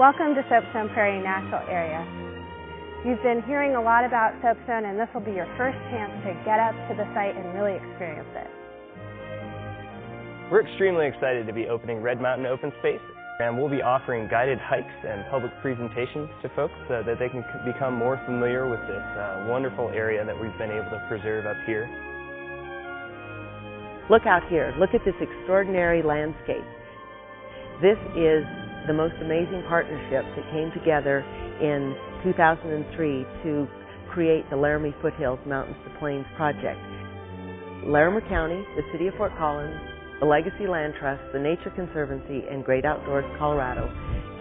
Welcome to Soapstone Prairie Natural Area. You've been hearing a lot about soapstone, and this will be your first chance to get up to the site and really experience it. We're extremely excited to be opening Red Mountain Open Space, and we'll be offering guided hikes and public presentations to folks so that they can become more familiar with this wonderful area that we've been able to preserve up here. Look out here. Look at this extraordinary landscape. This is the most amazing partnership that came together in 2003 to create the Laramie Foothills Mountains to Plains project. Larimer County, the City of Fort Collins, the Legacy Land Trust, the Nature Conservancy, and Great Outdoors Colorado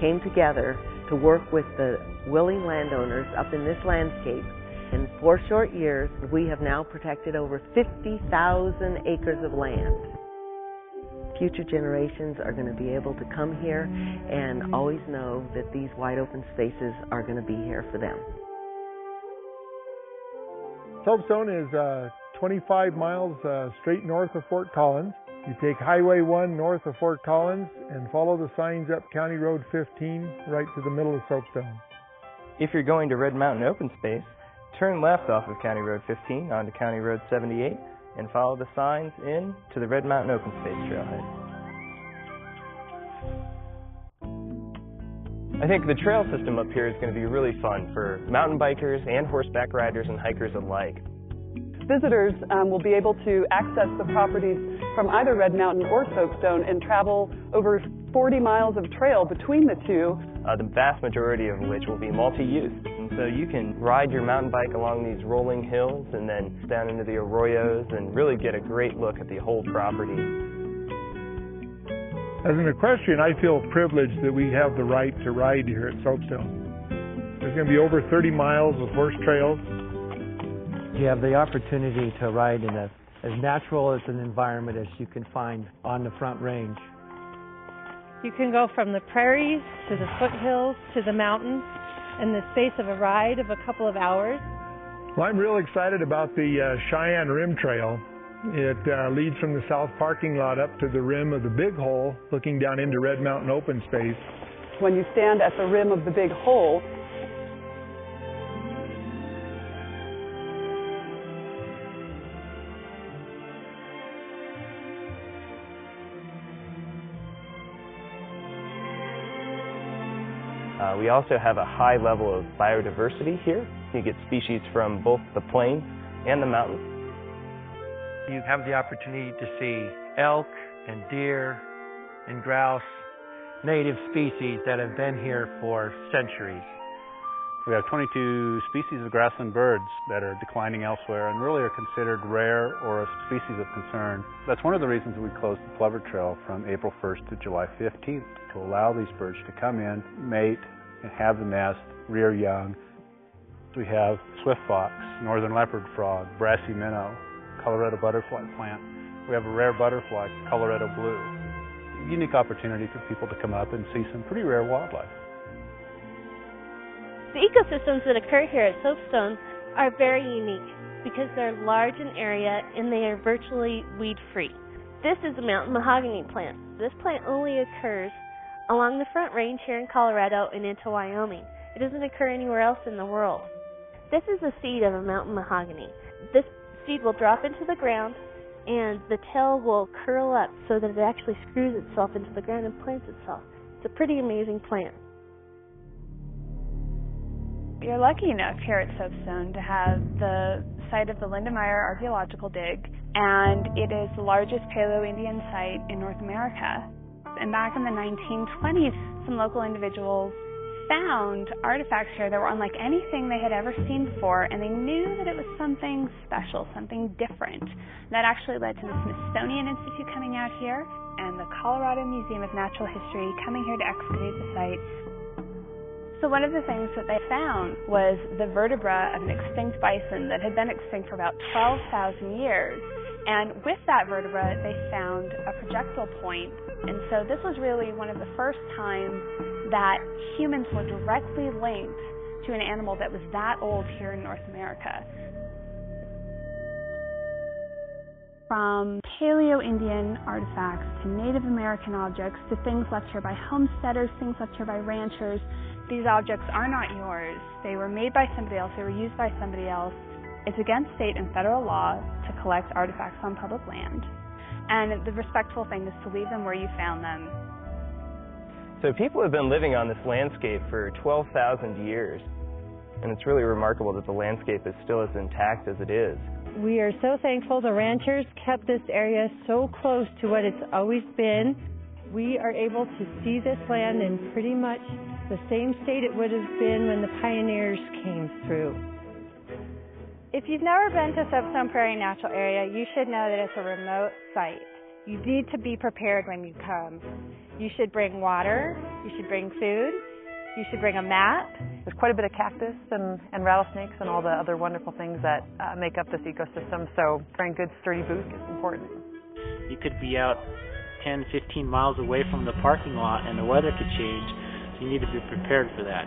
came together to work with the willing landowners up in this landscape. In 4 short years, we have now protected over 50,000 acres of land. Future generations are going to be able to come here and always know that these wide open spaces are going to be here for them. Soapstone is 25 miles straight north of Fort Collins. You take Highway 1 north of Fort Collins and follow the signs up County Road 15 right to the middle of Soapstone. If you're going to Red Mountain Open Space, turn left off of County Road 15 onto County Road 78 and follow the signs in to the Red Mountain Open Space trailhead. I think the trail system up here is going to be really fun for mountain bikers and horseback riders and hikers alike. Visitors will be able to access the properties from either Red Mountain or Soapstone and travel over 40 miles of trail between the two. The vast majority of which will be multi-use. And so you can ride your mountain bike along these rolling hills and then down into the arroyos and really get a great look at the whole property. As an equestrian, I feel privileged that we have the right to ride here at Soapstone. There's going to be over 30 miles of horse trails. You have the opportunity to ride in as natural as an environment as you can find on the Front Range. You can go from the prairies to the foothills to the mountains in the space of a ride of a couple of hours. Well, I'm real excited about the Cheyenne Rim Trail. It leads from the south parking lot up to the rim of the Big Hole, looking down into Red Mountain Open Space. When you stand at the rim of the Big Hole, We also have a high level of biodiversity here. You get species from both the plains and the mountains. You have the opportunity to see elk and deer and grouse, native species that have been here for centuries. We have 22 species of grassland birds that are declining elsewhere and really are considered rare or a species of concern. That's one of the reasons we closed the Plover Trail from April 1st to July 15th, to allow these birds to come in, mate, and have the nest, rear young. We have swift fox, northern leopard frog, brassy minnow, Colorado butterfly plant. We have a rare butterfly, Colorado blue. Unique opportunity for people to come up and see some pretty rare wildlife. The ecosystems that occur here at Soapstone are very unique because they're large in area and they are virtually weed-free. This is a mountain mahogany plant. This plant only occurs along the Front Range here in Colorado and into Wyoming. It doesn't occur anywhere else in the world. This is the seed of a mountain mahogany. This seed will drop into the ground and the tail will curl up so that it actually screws itself into the ground and plants itself. It's a pretty amazing plant. You're lucky enough here at Soapstone to have the site of the Meyer Archaeological dig, and it is the largest Paleo-Indian site in North America. And back in the 1920s, some local individuals found artifacts here that were unlike anything they had ever seen before, and they knew that it was something special, something different. That actually led to the Smithsonian Institute coming out here and the Colorado Museum of Natural History coming here to excavate the site. So one of the things that they found was the vertebra of an extinct bison that had been extinct for about 12,000 years. And with that vertebra, they found a projectile point. And so this was really one of the first times that humans were directly linked to an animal that was that old here in North America. from Paleo-Indian artifacts to Native American objects to things left here by homesteaders, things left here by ranchers. These objects are not yours. They were made by somebody else. They were used by somebody else. It's against state and federal law to collect artifacts on public land. And the respectful thing is to leave them where you found them. So people have been living on this landscape for 12,000 years. And it's really remarkable that the landscape is still as intact as it is. We are so thankful the ranchers kept this area so close to what it's always been. We are able to see this land in pretty much the same state it would have been when the pioneers came through. If you've never been to Soapstone Prairie Natural Area, you should know that it's a remote site. You need to be prepared when you come. You should bring water, you should bring food, you should bring a map. There's quite a bit of cactus and rattlesnakes and all the other wonderful things that make up this ecosystem, so wearing good sturdy boots is important. You could be out 10, 15 miles away from the parking lot and the weather could change, so you need to be prepared for that.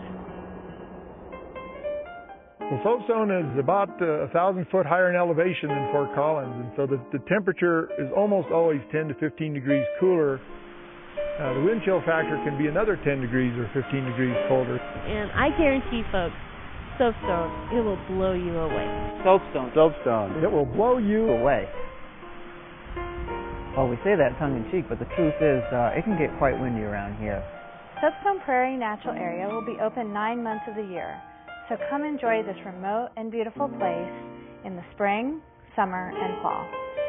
Well, Soapstone is about 1,000 foot higher in elevation than Fort Collins, and so the temperature is almost always 10 to 15 degrees cooler. The wind chill factor can be another 10 degrees or 15 degrees colder. And I guarantee, folks, Soapstone, it will blow you away. Soapstone. It will blow you away. Well, we say that tongue-in-cheek, but the truth is it can get quite windy around here. Soapstone Prairie Natural Area will be open 9 months of the year. So come enjoy this remote and beautiful place in the spring, summer, and fall.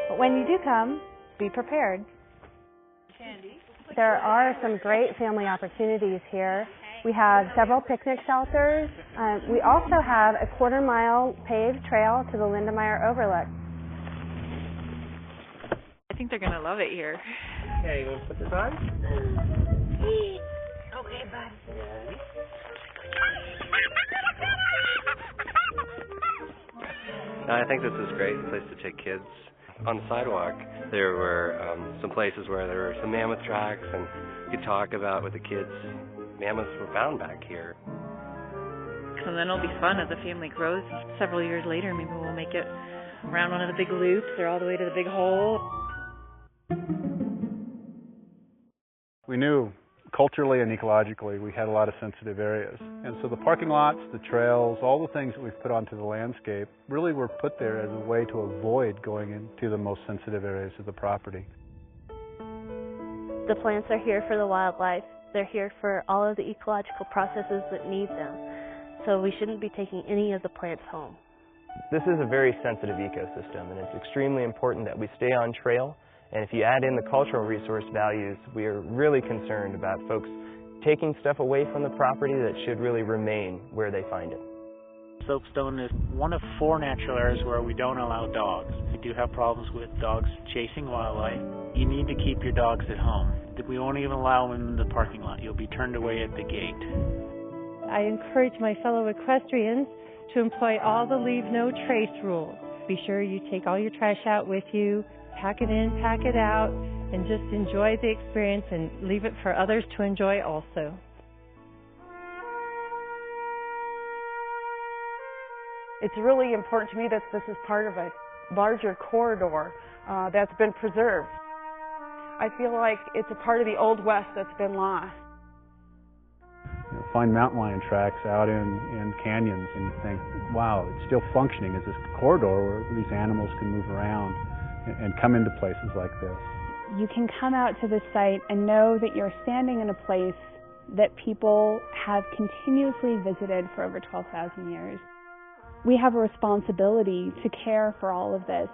But when you do come, be prepared. There are some great family opportunities here. We have several picnic shelters. We also have a 1/4 mile paved trail to the Meyer overlook. I think they're going to love it here. Okay, you want to put this on? Okay, bud. I think this is a great place to take kids. On the sidewalk, there were some places where there were some mammoth tracks, and you could talk about with the kids. Mammoths were found back here. And then it'll be fun as the family grows. Several years later, maybe we'll make it around one of the big loops or all the way to the big hole. We knew culturally and ecologically we had a lot of sensitive areas. And so the parking lots, the trails, all the things that we've put onto the landscape really were put there as a way to avoid going into the most sensitive areas of the property. The plants are here for the wildlife. They're here for all of the ecological processes that need them. So we shouldn't be taking any of the plants home. This is a very sensitive ecosystem, and it's extremely important that we stay on trail. And if you add in the cultural resource values, we are really concerned about folks taking stuff away from the property that should really remain where they find it. Soapstone is one of 4 natural areas where we don't allow dogs. We do have problems with dogs chasing wildlife. You need to keep your dogs at home. We won't even allow them in the parking lot. You'll be turned away at the gate. I encourage my fellow equestrians to employ all the leave no trace rules. Be sure you take all your trash out with you, pack it in, pack it out, and just enjoy the experience and leave it for others to enjoy also. It's really important to me that this is part of a larger corridor that's been preserved. I feel like it's a part of the Old West that's been lost. You know, find mountain lion tracks out in canyons and you think, wow, it's still functioning as this corridor where these animals can move around and come into places like this. You can come out to the site and know that you're standing in a place that people have continuously visited for over 12,000 years. We have a responsibility to care for all of this.